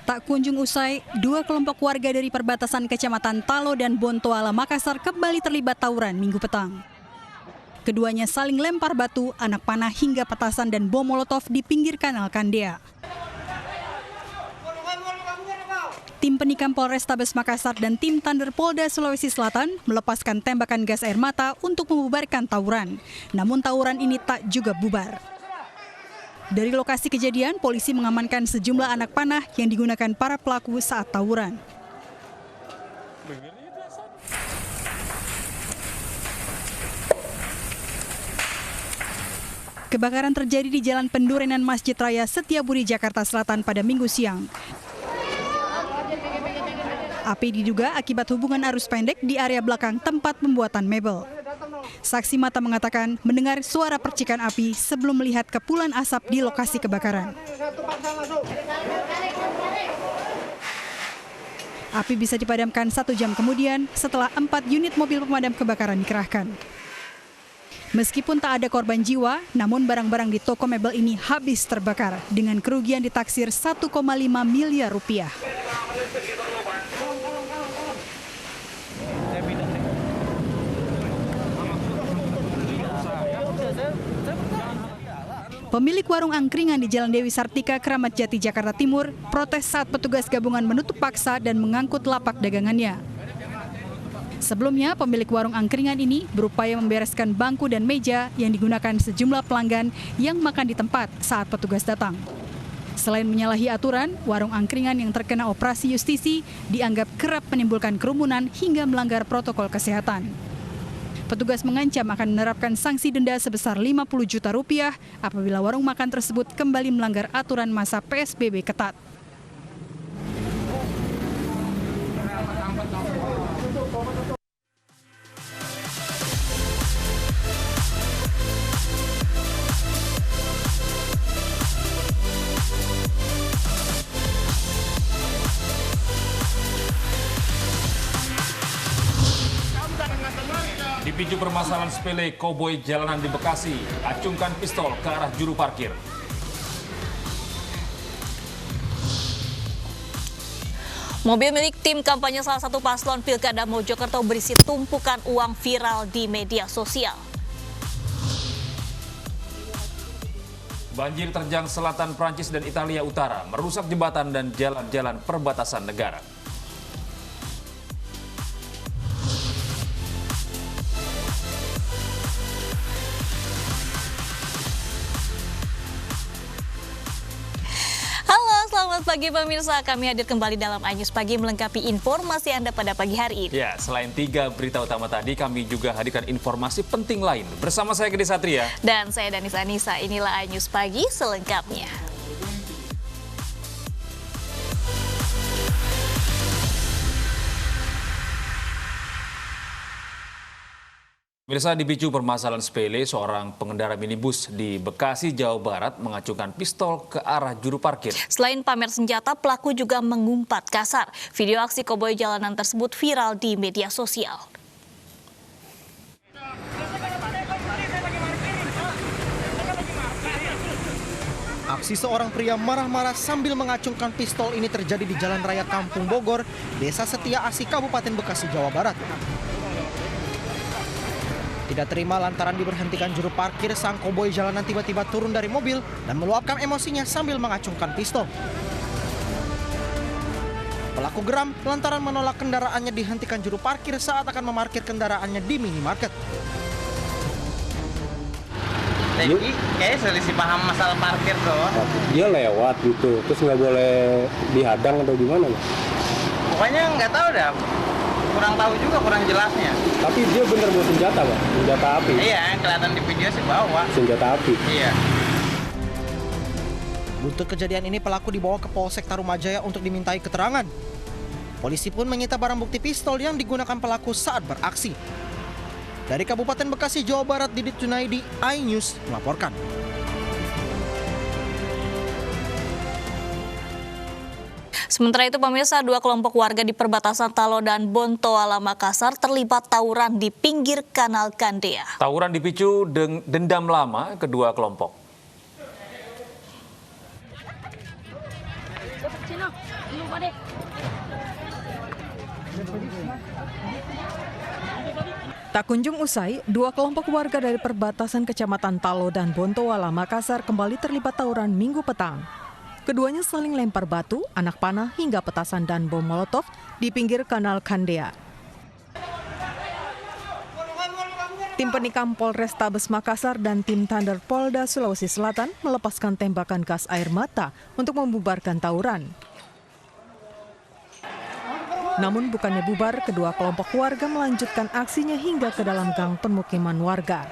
Tak kunjung usai, dua kelompok warga dari perbatasan Kecamatan Talo dan Bontoala, Makassar kembali terlibat tawuran Minggu petang. Keduanya saling lempar batu, anak panah hingga petasan dan bom molotov di pinggir kanal Kandea. Tim penikam Polrestabes Makassar dan tim Thunder Polda Sulawesi Selatan melepaskan tembakan gas air mata untuk membubarkan tawuran. Namun tawuran ini tak juga bubar. Dari lokasi kejadian, polisi mengamankan sejumlah anak panah yang digunakan para pelaku saat tawuran. Kebakaran terjadi di Jalan Pendurenan Masjid Raya Setiabudi, Jakarta Selatan pada Minggu siang. Api diduga akibat hubungan arus pendek di area belakang tempat pembuatan mebel. Saksi mata mengatakan mendengar suara percikan api sebelum melihat kepulan asap di lokasi kebakaran. Api bisa dipadamkan 1 jam kemudian setelah 4 unit mobil pemadam kebakaran dikerahkan. Meskipun tak ada korban jiwa, namun barang-barang di toko mebel ini habis terbakar dengan kerugian ditaksir 1,5 miliar rupiah. Pemilik warung angkringan di Jalan Dewi Sartika, Kramat Jati, Jakarta Timur, protes saat petugas gabungan menutup paksa dan mengangkut lapak dagangannya. Sebelumnya, pemilik warung angkringan ini berupaya membereskan bangku dan meja yang digunakan sejumlah pelanggan yang makan di tempat saat petugas datang. Selain menyalahi aturan, warung angkringan yang terkena operasi justisi dianggap kerap menimbulkan kerumunan hingga melanggar protokol kesehatan. Petugas mengancam akan menerapkan sanksi denda sebesar 50 juta rupiah apabila warung makan tersebut kembali melanggar aturan masa PSBB ketat. Dipicu permasalahan sepele, koboi jalanan di Bekasi acungkan pistol ke arah juru parkir. Mobil milik tim kampanye salah satu paslon Pilkada Mojokerto berisi tumpukan uang viral di media sosial. Banjir terjang selatan Prancis dan Italia Utara, merusak jembatan dan jalan-jalan perbatasan negara. Selamat pagi pemirsa, kami hadir kembali dalam iNews Pagi melengkapi informasi Anda pada pagi hari ini. Ya, selain 3 berita utama tadi, kami juga hadirkan informasi penting lain. Bersama saya Gede Satria. Dan saya Danis Anissa, inilah iNews Pagi selengkapnya. Pemirsa, dipicu permasalahan sepele, seorang pengendara minibus di Bekasi, Jawa Barat mengacungkan pistol ke arah juru parkir. Selain pamer senjata, pelaku juga mengumpat kasar. Video aksi koboi jalanan tersebut viral di media sosial. Aksi seorang pria marah-marah sambil mengacungkan pistol ini terjadi di Jalan Raya Kampung Bogor, Desa Setia Asih, Kabupaten Bekasi, Jawa Barat. Tidak terima lantaran diberhentikan juru parkir, sang koboi jalanan tiba-tiba turun dari mobil dan meluapkan emosinya sambil mengacungkan pistol. Pelaku geram lantaran menolak kendaraannya dihentikan juru parkir saat akan memarkir kendaraannya di minimarket. Jadi kayaknya selisih paham masalah parkir doang. Dia lewat gitu, terus nggak boleh dihadang atau gimana? Pokoknya nggak tahu dah. Kurang tahu juga, kurang jelasnya. Tapi dia bener bawa senjata, Pak? Senjata api? Iya, kelihatan di video sih bawa. Senjata api? Iya. Buntut kejadian ini pelaku dibawa ke Polsek Tarumajaya untuk dimintai keterangan. Polisi pun menyita barang bukti pistol yang digunakan pelaku saat beraksi. Dari Kabupaten Bekasi, Jawa Barat, Didit Junaidi, iNews melaporkan. Sementara itu pemirsa, dua kelompok warga di perbatasan Talo dan Bontoala Makassar terlibat tawuran di pinggir Kanal Kandea. Tawuran dipicu dendam lama kedua kelompok. Tak kunjung usai, dua kelompok warga dari perbatasan Kecamatan Talo dan Bontoala Makassar kembali terlibat tawuran Minggu petang. Keduanya saling lempar batu, anak panah hingga petasan dan bom molotov di pinggir Kanal Kandea. Tim penikam Polrestabes Makassar dan tim Thunder Polda Sulawesi Selatan melepaskan tembakan gas air mata untuk membubarkan tawuran. Namun bukannya bubar, kedua kelompok warga melanjutkan aksinya hingga ke dalam gang permukiman warga.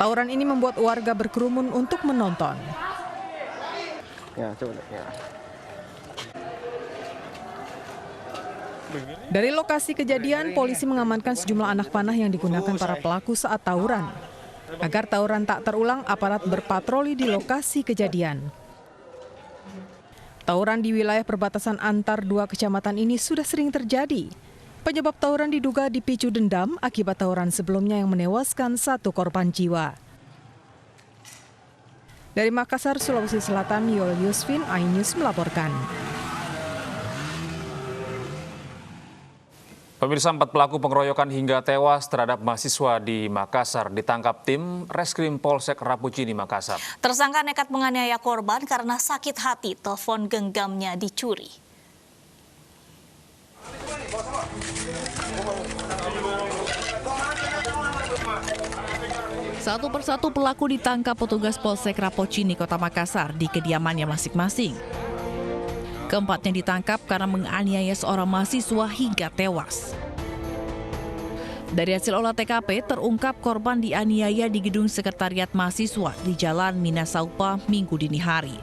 Tawuran ini membuat warga berkerumun untuk menonton. Ya, coba ya. Dari lokasi kejadian, polisi mengamankan sejumlah anak panah yang digunakan para pelaku saat tawuran. Agar tawuran tak terulang, aparat berpatroli di lokasi kejadian. Tawuran di wilayah perbatasan antar dua kecamatan ini sudah sering terjadi. Penyebab tawuran diduga dipicu dendam akibat tawuran sebelumnya yang menewaskan satu korban jiwa. Dari Makassar, Sulawesi Selatan, Yol Yusfin, iNews melaporkan. Pemirsa, 4 pelaku pengeroyokan hingga tewas terhadap mahasiswa di Makassar ditangkap tim Reskrim Polsek Rapucini, Makassar. Tersangka nekat menganiaya korban karena sakit hati telepon genggamnya dicuri. Satu persatu pelaku ditangkap petugas Polsek Rapucini, Kota Makassar di kediamannya masing-masing. Keempatnya ditangkap karena menganiaya seorang mahasiswa hingga tewas. Dari hasil olah TKP, terungkap korban dianiaya di gedung sekretariat mahasiswa di Jalan Minasaupa Minggu dini hari.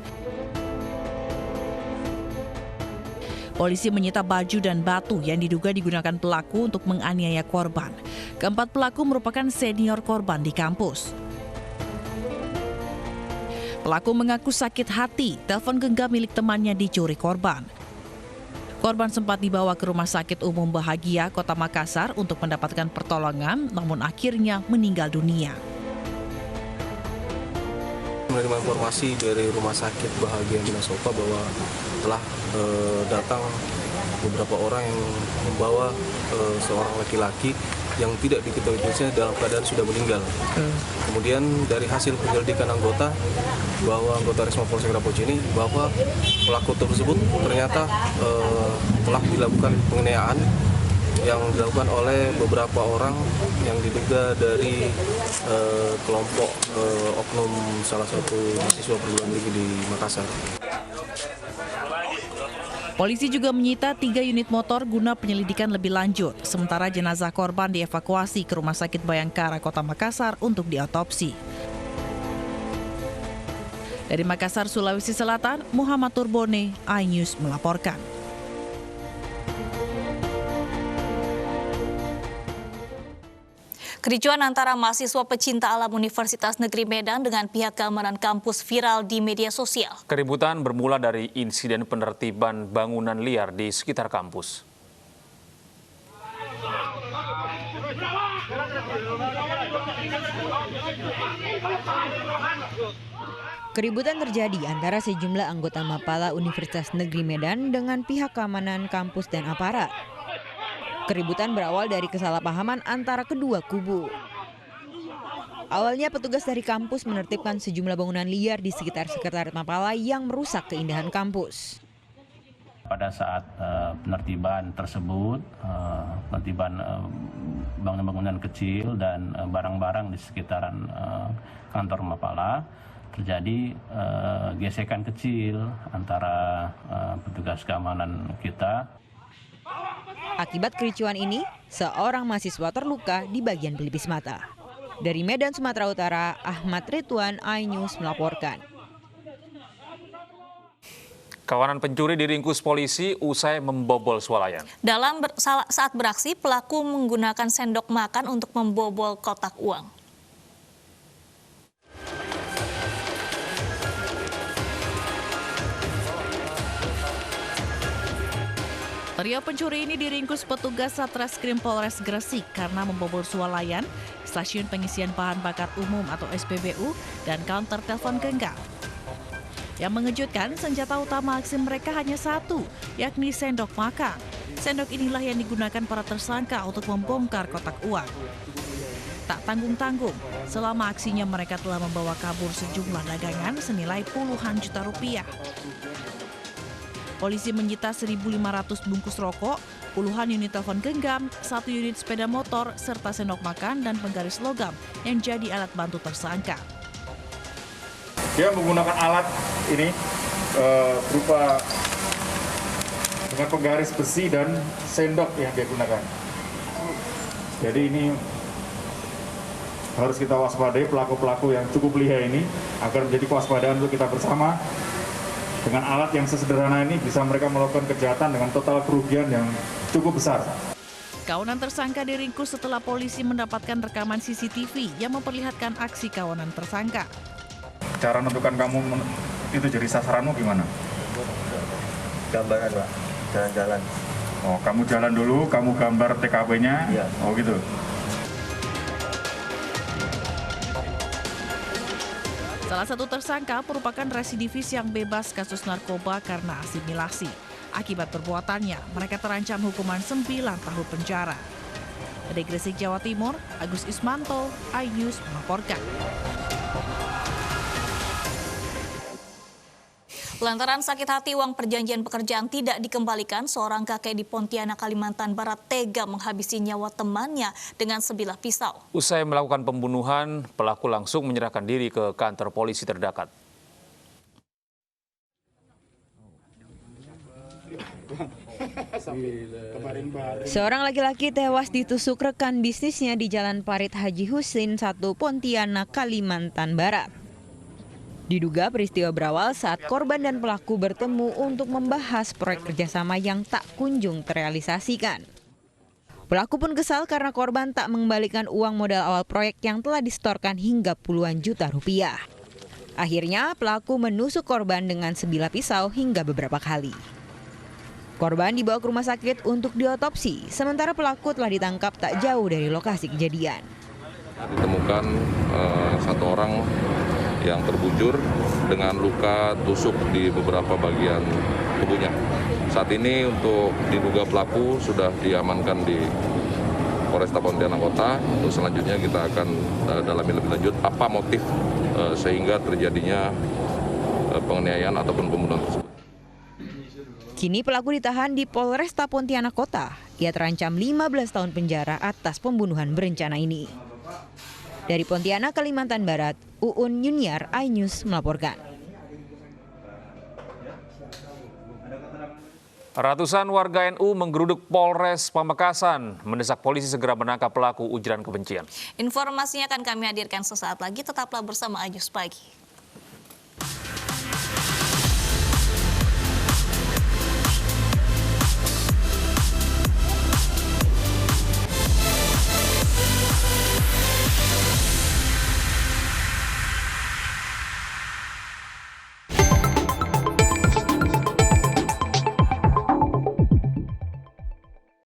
Polisi menyita baju dan batu yang diduga digunakan pelaku untuk menganiaya korban. Keempat pelaku merupakan senior korban di kampus. Pelaku mengaku sakit hati, telepon genggam milik temannya dicuri korban. Korban sempat dibawa ke Rumah Sakit Umum Bahagia, Kota Makassar untuk mendapatkan pertolongan, namun akhirnya meninggal dunia. Menerima informasi dari Rumah Sakit Bahagia Minasaupa bahwa telah datang beberapa orang yang membawa seorang laki-laki yang tidak diketahui jenisnya dalam keadaan sudah meninggal. Kemudian dari hasil penyelidikan anggota bahwa anggota Resmo Polsek Rapucini bahwa pelaku tersebut ternyata telah dilakukan penganiayaan yang dilakukan oleh beberapa orang yang diduga dari kelompok oknum salah satu mahasiswa perguruan tinggi di Makassar. Polisi juga menyita 3 unit motor guna penyelidikan lebih lanjut, sementara jenazah korban dievakuasi ke Rumah Sakit Bayangkara, Kota Makassar untuk diotopsi. Dari Makassar, Sulawesi Selatan, Muhammad Turbone, iNews melaporkan. Kericuan antara mahasiswa pecinta alam Universitas Negeri Medan dengan pihak keamanan kampus viral di media sosial. Keributan bermula dari insiden penertiban bangunan liar di sekitar kampus. Keributan terjadi antara sejumlah anggota Mapala Universitas Negeri Medan dengan pihak keamanan kampus dan aparat. Keributan berawal dari kesalahpahaman antara kedua kubu. Awalnya petugas dari kampus menertibkan sejumlah bangunan liar di sekitar sekretariat Mapala yang merusak keindahan kampus. Pada saat penertiban tersebut, penertiban bangunan-bangunan kecil dan barang-barang di sekitaran kantor Mapala, terjadi gesekan kecil antara petugas keamanan kita. Akibat kericuan ini, seorang mahasiswa terluka di bagian pelipis mata. Dari Medan, Sumatera Utara, Ahmad Ridwan, iNews melaporkan. Kawanan pencuri diringkus polisi usai membobol swalayan. Saat beraksi, pelaku menggunakan sendok makan untuk membobol kotak uang. Trio pencuri ini diringkus petugas Satreskrim Polres Gresik karena membobol swalayan, stasiun pengisian bahan bakar umum atau SPBU, dan counter telepon genggam. Yang mengejutkan, senjata utama aksi mereka hanya satu, yakni sendok makan. Sendok inilah yang digunakan para tersangka untuk membongkar kotak uang. Tak tanggung-tanggung, selama aksinya mereka telah membawa kabur sejumlah dagangan senilai puluhan juta rupiah. Polisi menyita 1.500 bungkus rokok, puluhan unit telepon genggam, 1 unit sepeda motor, serta sendok makan dan penggaris logam yang jadi alat bantu tersangka. Dia menggunakan alat ini berupa dengan penggaris besi dan sendok yang dia gunakan. Jadi ini harus kita waspadai pelaku-pelaku yang cukup lihai ini agar menjadi kewaspadaan untuk kita bersama. Dengan alat yang sesederhana ini bisa mereka melakukan kejahatan dengan total kerugian yang cukup besar. Kawanan tersangka diringkus setelah polisi mendapatkan rekaman CCTV yang memperlihatkan aksi kawanan tersangka. Cara menentukan kamu itu jadi sasaranmu gimana? Gambaran, Pak. Jalan-jalan. Oh, kamu jalan dulu, kamu gambar TKP-nya? Iya. Oh gitu. Salah satu tersangka merupakan residivis yang bebas kasus narkoba karena asimilasi. Akibat perbuatannya, mereka terancam hukuman 9 tahun penjara. Dari Gresik, Jawa Timur, Agus Ismanto, iNews melaporkan. Lantaran sakit hati uang perjanjian pekerjaan tidak dikembalikan, seorang kakek di Pontianak, Kalimantan Barat tega menghabisi nyawa temannya dengan sebilah pisau. Usai melakukan pembunuhan, pelaku langsung menyerahkan diri ke kantor polisi terdekat. Seorang laki-laki tewas ditusuk rekan bisnisnya di Jalan Parit Haji Husin 1 Pontianak, Kalimantan Barat. Diduga peristiwa berawal saat korban dan pelaku bertemu untuk membahas proyek kerjasama yang tak kunjung terrealisasikan. Pelaku pun kesal karena korban tak mengembalikan uang modal awal proyek yang telah disetorkan hingga puluhan juta rupiah. Akhirnya pelaku menusuk korban dengan sebilah pisau hingga beberapa kali. Korban dibawa ke rumah sakit untuk diotopsi, sementara pelaku telah ditangkap tak jauh dari lokasi kejadian. Ditemukan satu orang yang terbujur dengan luka tusuk di beberapa bagian tubuhnya. Saat ini untuk diduga pelaku sudah diamankan di Polresta Pontianak Kota. Untuk selanjutnya kita akan dalami lebih lanjut apa motif sehingga terjadinya penganiayaan ataupun pembunuhan tersebut. Kini pelaku ditahan di Polresta Pontianak Kota. Ia terancam 15 tahun penjara atas pembunuhan berencana ini. Dari Pontianak, Kalimantan Barat, Uun Yuniar, iNews melaporkan. Ratusan warga NU menggeruduk Polres Pamekasan, mendesak polisi segera menangkap pelaku ujaran kebencian. Informasinya akan kami hadirkan sesaat lagi, tetaplah bersama iNews Pagi.